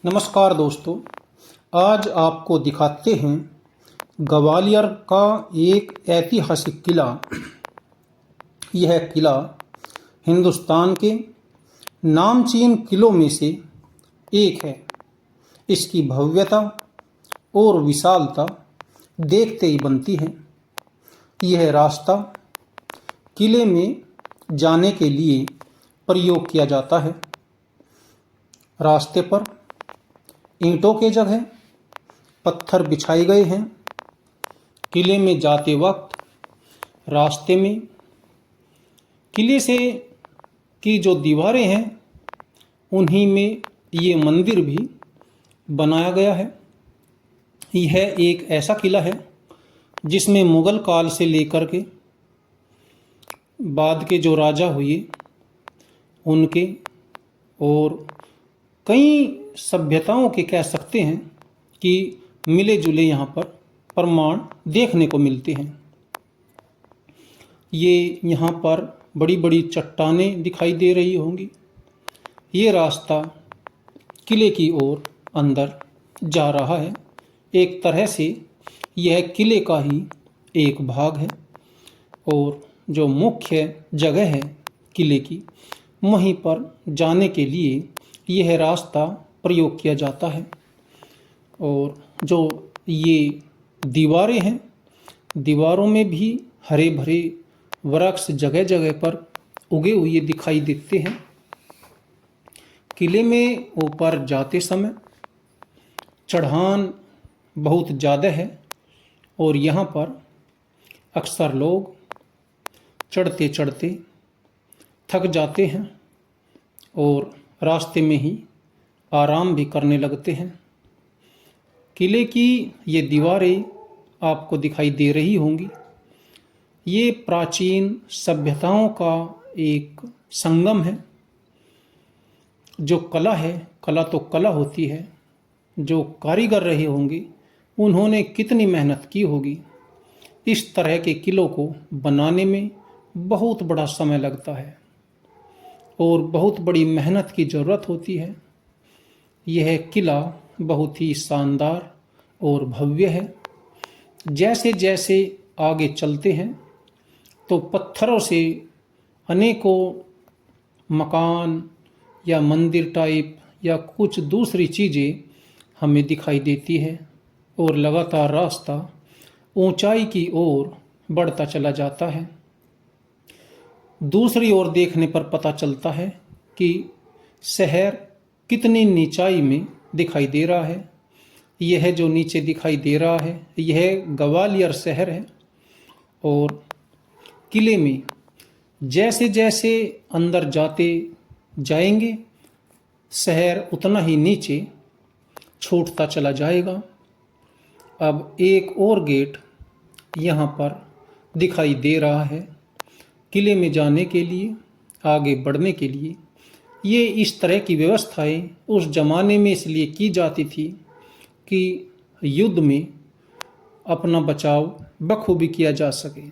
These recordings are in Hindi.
नमस्कार दोस्तों, आज आपको दिखाते हैं ग्वालियर का एक ऐतिहासिक किला। यह किला हिंदुस्तान के नामचीन किलों में से एक है। इसकी भव्यता और विशालता देखते ही बनती है। यह रास्ता किले में जाने के लिए प्रयोग किया जाता है। रास्ते पर ईंटों के जगह पत्थर बिछाए गए हैं। किले में जाते वक्त रास्ते में किले से की जो दीवारें हैं उन्हीं में ये मंदिर भी बनाया गया है। यह एक ऐसा किला है जिसमें मुगल काल से लेकर के बाद के जो राजा हुए उनके और कई सभ्यताओं के कह सकते हैं कि मिले जुले यहाँ पर प्रमाण देखने को मिलते हैं। ये यहाँ पर बड़ी बड़ी चट्टानें दिखाई दे रही होंगी। ये रास्ता किले की ओर अंदर जा रहा है। एक तरह से यह किले का ही एक भाग है और जो मुख्य जगह है किले की, वहीं पर जाने के लिए यह रास्ता प्रयोग किया जाता है। और जो ये दीवारें हैं, दीवारों में भी हरे भरे वृक्ष जगह जगह पर उगे हुए दिखाई देते हैं। किले में ऊपर जाते समय चढ़ान बहुत ज़्यादा है और यहाँ पर अक्सर लोग चढ़ते चढ़ते थक जाते हैं और रास्ते में ही आराम भी करने लगते हैं। किले की ये दीवारें आपको दिखाई दे रही होंगी। ये प्राचीन सभ्यताओं का एक संगम है। जो कला है, कला तो कला होती है। जो कारीगर रहे होंगे उन्होंने कितनी मेहनत की होगी। इस तरह के किलों को बनाने में बहुत बड़ा समय लगता है और बहुत बड़ी मेहनत की ज़रूरत होती है। यह किला बहुत ही शानदार और भव्य है। जैसे जैसे आगे चलते हैं तो पत्थरों से अनेकों मकान या मंदिर टाइप या कुछ दूसरी चीज़ें हमें दिखाई देती है और लगातार रास्ता ऊंचाई की ओर बढ़ता चला जाता है। दूसरी ओर देखने पर पता चलता है कि शहर कितनी नीचाई में दिखाई दे रहा है। यह जो नीचे दिखाई दे रहा है यह ग्वालियर शहर है। और किले में जैसे जैसे अंदर जाते जाएंगे शहर उतना ही नीचे छूटता चला जाएगा। अब एक और गेट यहाँ पर दिखाई दे रहा है। किले में जाने के लिए, आगे बढ़ने के लिए ये इस तरह की व्यवस्थाएं उस ज़माने में इसलिए की जाती थी कि युद्ध में अपना बचाव बखूबी किया जा सके।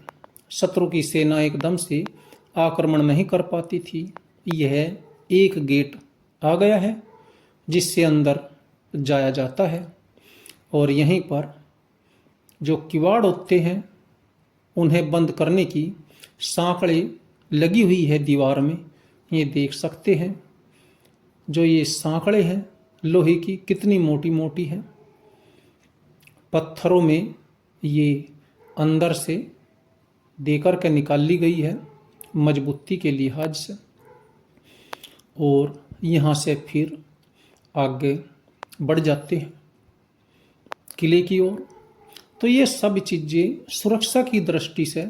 शत्रु की सेना एकदम से आक्रमण नहीं कर पाती थी। यह एक गेट आ गया है जिससे अंदर जाया जाता है और यहीं पर जो किवाड़ होते हैं उन्हें बंद करने की सांकड़ें लगी हुई है दीवार में। ये देख सकते हैं जो ये सांकड़े हैं लोहे की कितनी मोटी मोटी है। पत्थरों में ये अंदर से देकर के निकाल ली गई है मजबूती के लिहाज से। और यहाँ से फिर आगे बढ़ जाते हैं किले की ओर। तो ये सब चीज़ें सुरक्षा की दृष्टि से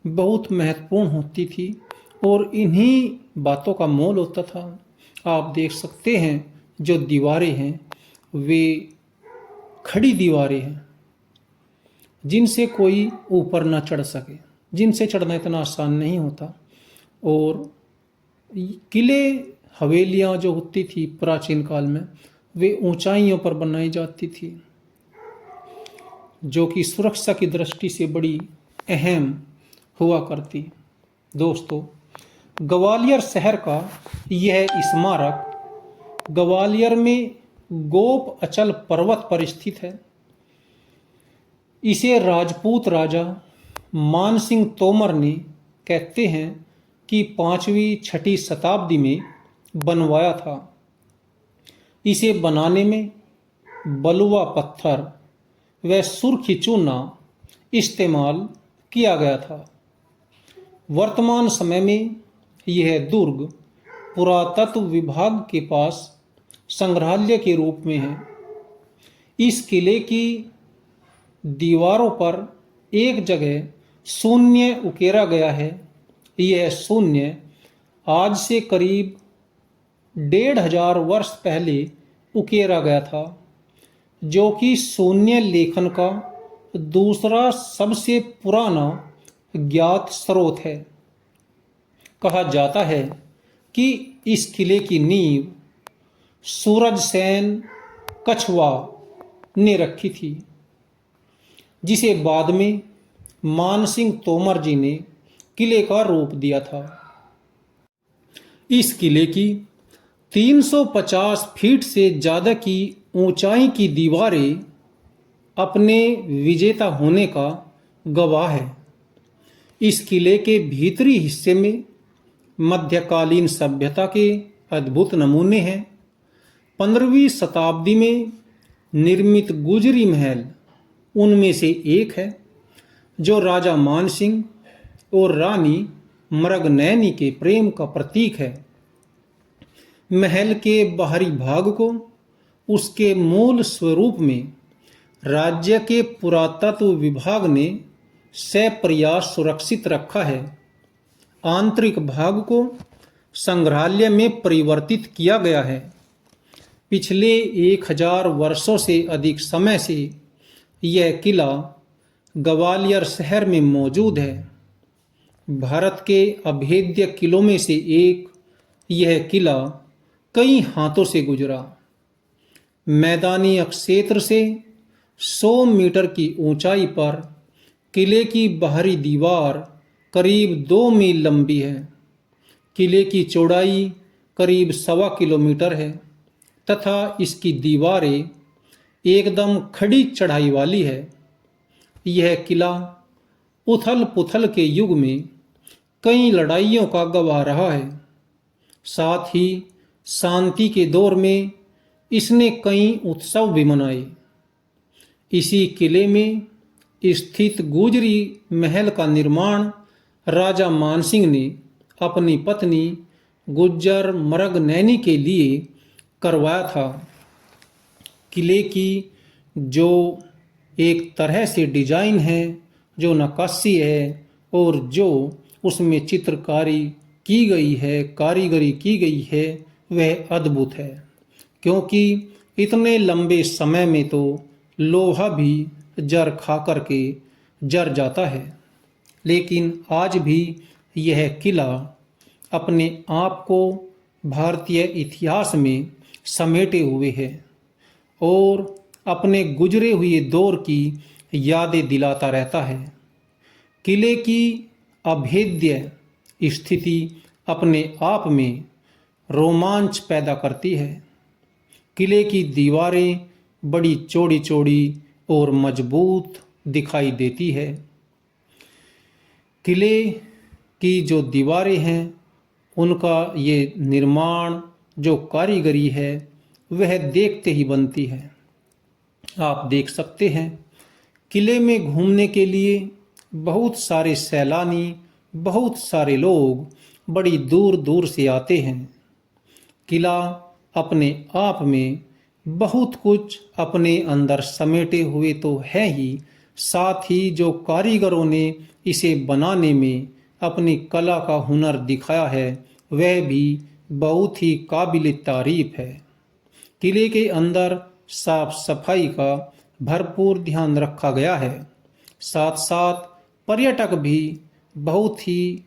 बहुत महत्वपूर्ण होती थी और इन्हीं बातों का मोल होता था। आप देख सकते हैं जो दीवारें हैं वे खड़ी दीवारें हैं जिनसे कोई ऊपर ना चढ़ सके, जिनसे चढ़ना इतना आसान नहीं होता। और किले हवेलियाँ जो होती थी प्राचीन काल में वे ऊंचाइयों पर बनाई जाती थी जो कि सुरक्षा की दृष्टि से बड़ी अहम हुआ करती। दोस्तों, ग्वालियर शहर का यह स्मारक ग्वालियर में गोप अचल पर्वत पर स्थित है। इसे राजपूत राजा मानसिंह तोमर ने कहते हैं कि 5वीं-6वीं शताब्दी में बनवाया था। इसे बनाने में बलुआ पत्थर व सुर्खी चूना इस्तेमाल किया गया था। वर्तमान समय में यह दुर्ग पुरातत्व विभाग के पास संग्रहालय के रूप में है। इस किले की दीवारों पर एक जगह शून्य उकेरा गया है। यह शून्य आज से करीब 1500 वर्ष पहले उकेरा गया था, जो कि शून्य लेखन का दूसरा सबसे पुराना ज्ञात स्रोत है। कहा जाता है कि इस किले की नींव सूरजसेन कछवा ने रखी थी, जिसे बाद में मानसिंह तोमर जी ने किले का रूप दिया था। इस किले की 350 फीट से ज़्यादा की ऊंचाई की दीवारें अपने विजेता होने का गवाह है। इस किले के भीतरी हिस्से में मध्यकालीन सभ्यता के अद्भुत नमूने हैं। 15वीं शताब्दी में निर्मित गुजरी महल उनमें से एक है, जो राजा मानसिंह और रानी मृगनयनी के प्रेम का प्रतीक है। महल के बाहरी भाग को उसके मूल स्वरूप में राज्य के पुरातत्व विभाग ने सप्रयास सुरक्षित रखा है। आंतरिक भाग को संग्रहालय में परिवर्तित किया गया है। पिछले 1000 वर्षों से अधिक समय से यह किला ग्वालियर शहर में मौजूद है। भारत के अभेद्य किलों में से एक यह किला कई हाथों से गुजरा। मैदानी क्षेत्र से 100 मीटर की ऊंचाई पर किले की बाहरी दीवार करीब 2 मील लंबी है। किले की चौड़ाई करीब 1.25 किलोमीटर है तथा इसकी दीवारें एकदम खड़ी चढ़ाई वाली है। यह किला उथल पुथल के युग में कई लड़ाइयों का गवाह रहा है। साथ ही शांति के दौर में इसने कई उत्सव भी मनाए। इसी किले में स्थित गुजरी महल का निर्माण राजा मानसिंह ने अपनी पत्नी गुज्जर मृगनयनी के लिए करवाया था। किले की जो एक तरह से डिजाइन है, जो नक्काशी है और जो उसमें चित्रकारी की गई है, कारीगरी की गई है, वह अद्भुत है। क्योंकि इतने लंबे समय में तो लोहा भी जर खा करके जर जाता है, लेकिन आज भी यह किला अपने आप को भारतीय इतिहास में समेटे हुए है और अपने गुजरे हुए दौर की यादें दिलाता रहता है। किले की अभेद्य स्थिति अपने आप में रोमांच पैदा करती है। किले की दीवारें बड़ी चौड़ी चौड़ी और मजबूत दिखाई देती है। किले की जो दीवारें हैं, उनका ये निर्माण, जो कारीगरी है, वह देखते ही बनती है। आप देख सकते हैं, किले में घूमने के लिए बहुत सारे सैलानी, बहुत सारे लोग बड़ी दूर दूर से आते हैं। किला अपने आप में बहुत कुछ अपने अंदर समेटे हुए तो है ही, साथ ही जो कारीगरों ने इसे बनाने में अपनी कला का हुनर दिखाया है, वह भी बहुत ही काबिल तारीफ है। किले के अंदर साफ सफाई का भरपूर ध्यान रखा गया है। साथ साथ पर्यटक भी बहुत ही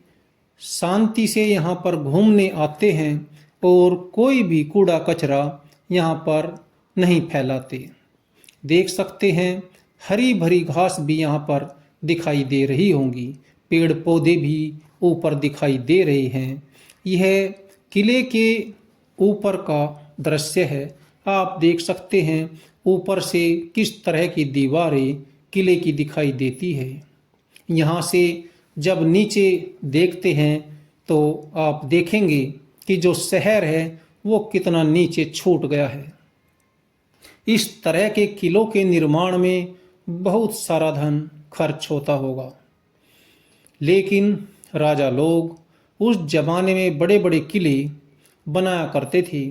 शांति से यहाँ पर घूमने आते हैं और कोई भी कूड़ा कचरा यहाँ पर नहीं फैलाते। देख सकते हैं, हरी भरी घास भी यहाँ पर दिखाई दे रही होंगी, पेड़ पौधे भी ऊपर दिखाई दे रहे हैं। यह किले के ऊपर का दृश्य है। आप देख सकते हैं ऊपर से किस तरह की दीवारें किले की दिखाई देती है। यहाँ से जब नीचे देखते हैं तो आप देखेंगे कि जो शहर है वो कितना नीचे छूट गया है। इस तरह के किलों के निर्माण में बहुत सारा धन खर्च होता होगा, लेकिन राजा लोग उस जमाने में बड़े बड़े किले बनाया करते थे,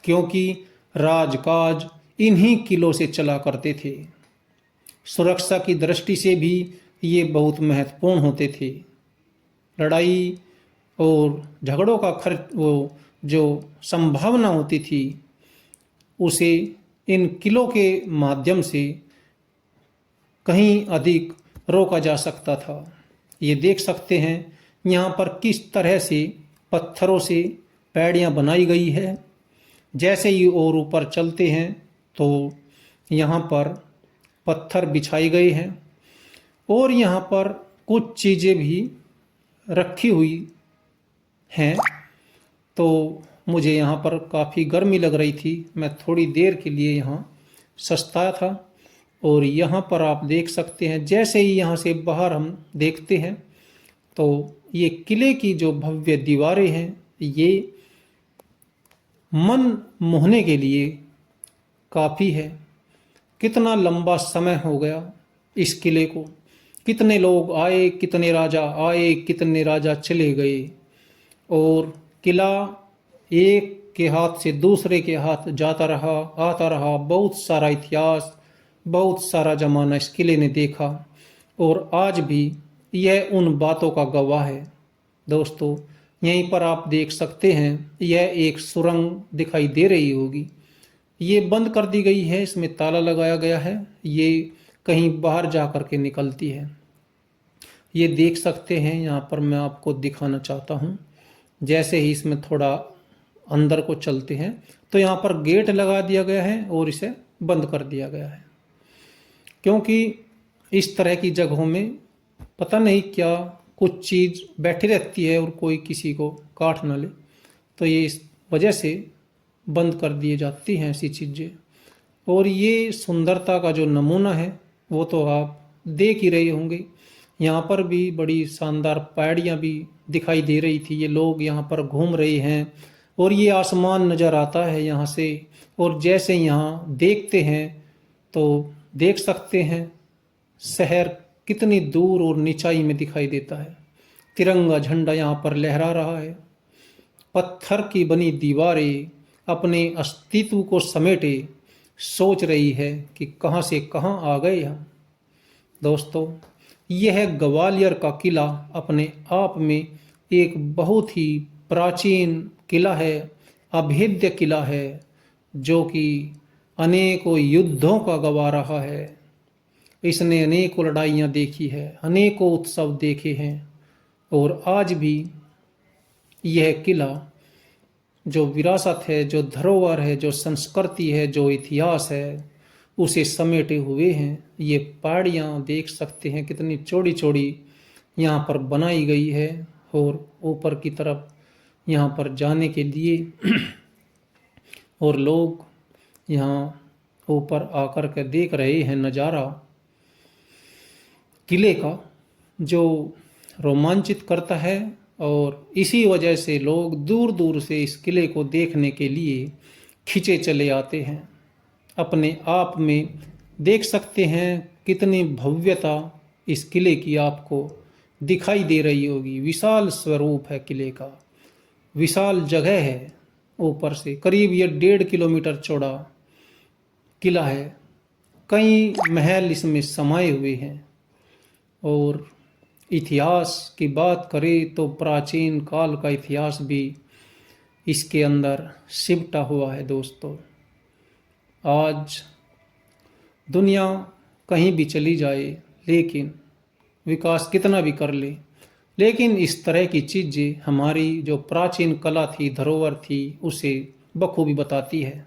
क्योंकि राजकाज इन्हीं किलों से चला करते थे। सुरक्षा की दृष्टि से भी ये बहुत महत्वपूर्ण होते थे। लड़ाई और झगड़ों का खर्च वो जो संभावना होती थी उसे इन किलों के माध्यम से कहीं अधिक रोका जा सकता था। ये देख सकते हैं यहाँ पर किस तरह से पत्थरों से पैड़ियाँ बनाई गई है। जैसे ही और ऊपर चलते हैं तो यहाँ पर पत्थर बिछाए गए हैं और यहाँ पर कुछ चीज़ें भी रखी हुई हैं। तो मुझे यहाँ पर काफ़ी गर्मी लग रही थी, मैं थोड़ी देर के लिए यहाँ सस्ता था। और यहाँ पर आप देख सकते हैं जैसे ही यहाँ से बाहर हम देखते हैं तो ये किले की जो भव्य दीवारें हैं ये मन मोहने के लिए काफ़ी है। कितना लंबा समय हो गया इस किले को, कितने लोग आए, कितने राजा आए, कितने राजा चले गए, और किला एक के हाथ से दूसरे के हाथ जाता रहा, आता रहा। बहुत सारा इतिहास, बहुत सारा जमाना इस किले ने देखा और आज भी यह उन बातों का गवाह है। दोस्तों, यहीं पर आप देख सकते हैं यह एक सुरंग दिखाई दे रही होगी। ये बंद कर दी गई है, इसमें ताला लगाया गया है, ये कहीं बाहर जा कर के निकलती है। ये देख सकते हैं, यहाँ पर मैं आपको दिखाना चाहता हूँ। जैसे ही इसमें थोड़ा अंदर को चलते हैं तो यहाँ पर गेट लगा दिया गया है और इसे बंद कर दिया गया है, क्योंकि इस तरह की जगहों में पता नहीं क्या कुछ चीज़ बैठी रहती है और कोई किसी को काट ना ले, तो ये इस वजह से बंद कर दिए जाती हैं ऐसी चीज़ें। और ये सुंदरता का जो नमूना है वो तो आप देख ही रहे होंगे। यहाँ पर भी बड़ी शानदार पहाड़ियाँ भी दिखाई दे रही थी। ये लोग यहाँ पर घूम रहे हैं और ये आसमान नज़र आता है यहाँ से। और जैसे यहाँ देखते हैं तो देख सकते हैं शहर कितनी दूर और निचाई में दिखाई देता है। तिरंगा झंडा यहाँ पर लहरा रहा है। पत्थर की बनी दीवारें अपने अस्तित्व को समेटे सोच रही है कि कहाँ से कहाँ आ गए हम। दोस्तों, यह ग्वालियर का किला अपने आप में एक बहुत ही प्राचीन किला है, अभेद्य किला है, जो कि अनेकों युद्धों का गवाह रहा है। इसने अनेकों लड़ाइयाँ देखी है, अनेकों उत्सव देखे हैं, और आज भी यह किला जो विरासत है, जो धरोहर है, जो संस्कृति है, जो इतिहास है, उसे समेटे हुए हैं। ये पहाड़ियाँ देख सकते हैं कितनी चौड़ी चौड़ी यहाँ पर बनाई गई है, और ऊपर की तरफ यहाँ पर जाने के लिए और लोग यहाँ ऊपर आकर के देख रहे हैं नज़ारा किले का, जो रोमांचित करता है। और इसी वजह से लोग दूर दूर से इस किले को देखने के लिए खिंचे चले आते हैं। अपने आप में देख सकते हैं कितनी भव्यता इस किले की आपको दिखाई दे रही होगी। विशाल स्वरूप है किले का, विशाल जगह है। ऊपर से करीब ये 1.5 किलोमीटर चौड़ा किला है। कई महल इसमें समाये हुए हैं। और इतिहास की बात करें तो प्राचीन काल का इतिहास भी इसके अंदर सिमटा हुआ है। दोस्तों, आज दुनिया कहीं भी चली जाए, लेकिन विकास कितना भी कर ले, लेकिन इस तरह की चीज़ें हमारी जो प्राचीन कला थी, धरोहर थी, उसे बखूबी बताती है।